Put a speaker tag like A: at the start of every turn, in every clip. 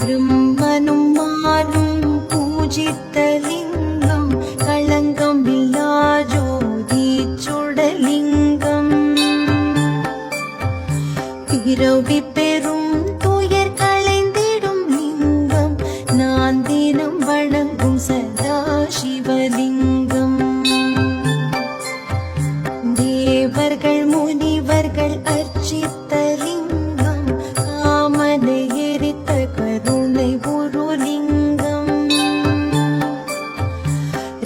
A: பிரம்மனும் மானும் பூஜித்த லிங்கம் களங்கம் இல்லா ஜோதி சுடலிங்கம் பிறவி பெறும் துயர் களைந்திடும் லிங்கம் நான் தினம் வணங்கும் சதா சிவலிங்கம் தேவர்கள் முனிவர்கள் அர்ச்சித்த லிங்கம் காமனை எரித்த கருணை ஒரு லிங்கம்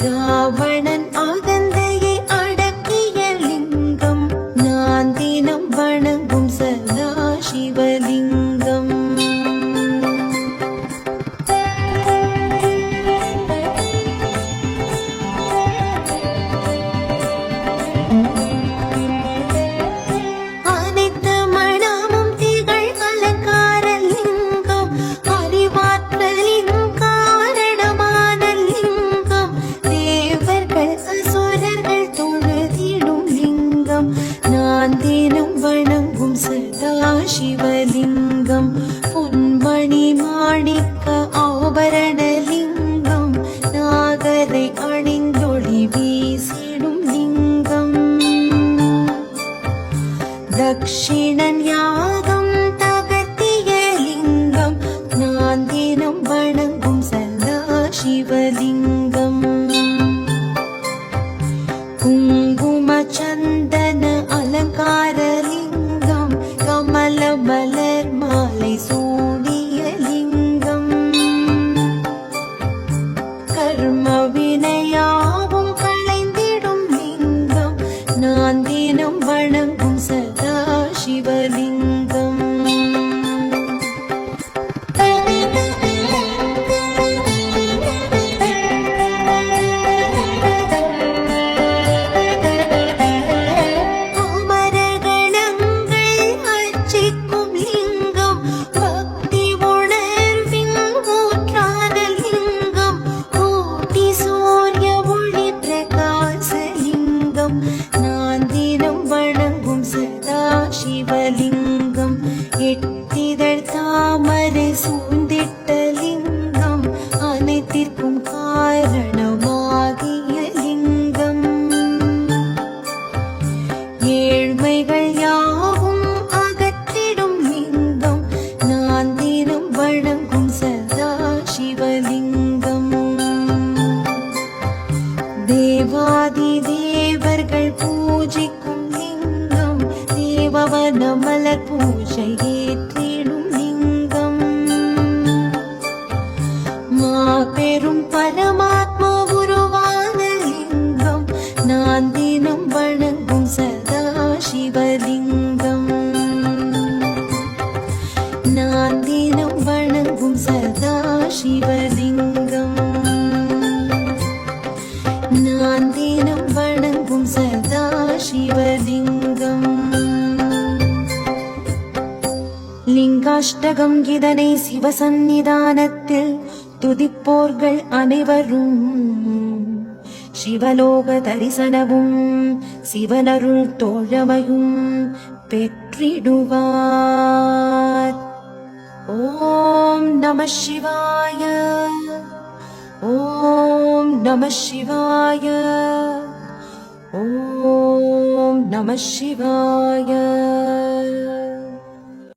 A: ராவணன் அகந்தையை அடக்கிய லிங்கம் நான் தினம் வணங்கும் சதா சிவலிங்கம் அனைத்து மனமும் திகழ் அலங்கார லிங்கம் அறிவாற்றலின் காரணமான லிங்கம் தேவர்கள் அசுரர்கள் தொழுதிடும் லிங்கம் நான் தினம் வணங்கும் சதா சிவலிங்கம் பொன்மணி மாணிக்க ஆபரண லிங்கம் நாகரை அணிந்தொளி வீசிடும் லிங்கம் தக்ஷிணன் யாகம் தகர்த்திய லிங்கம் நான் தினம் வணங்கும் சதா சிவலிங்கம் குங்கும சந்தன அலங்கார லிங்கம் கமல மலர் மாலை சூடிய லிங்கம் கர்ம வினையாவும் களைந்திடும் லிங்கம் நான் தினம் வணங்கும் சதா சிவலிங்கம் அமரகணங்கள் அர்ச்சிக்கும் லிங்கம் பக்தி உணர்வின் ஊற்றான லிங்கம் கோட்டி சூரிய ஒளி பிரகாச லிங்கம் நான் தினம் வணங்கும் சதா சிவலிங்கம் எட்டிதழ் தாமரை சூழ்ந்திட்ட லிங்கம் அனைத்திற்கும் காரணமாகிய லிங்கம் ஏழ்மைகள் யாவும் அகற்றிடும் லிங்கம் நான் தினம் வணங்கும் சதா சிவலிங்கம் தேவாதி தேவர்கள் பூஜிக்கும் லிங்கம் தேவவன மலர் பூஜை ஏற்றிடும் லிங்கம் மாபெரும் பரமாத்மா உருவான லிங்கம் நான் தினம் வணங்கும் சதா சிவலிங்கம் நான் தினம் வணங்கும் சதா சிவலிங்கம் நான் தினம் வணங்கும் சதா சிவலிங்கம் லிங்காஷ்டகம் இதனை சிவசந்நிதானத்தில் துதிப்போர்கள் அனைவரும் சிவலோக தரிசனமும் சிவனருள் தோழமையும் பெற்றிடுவார். ஓம் நம சிவாய. ஓம் நம சிவாய. ஓம் நம சிவாய.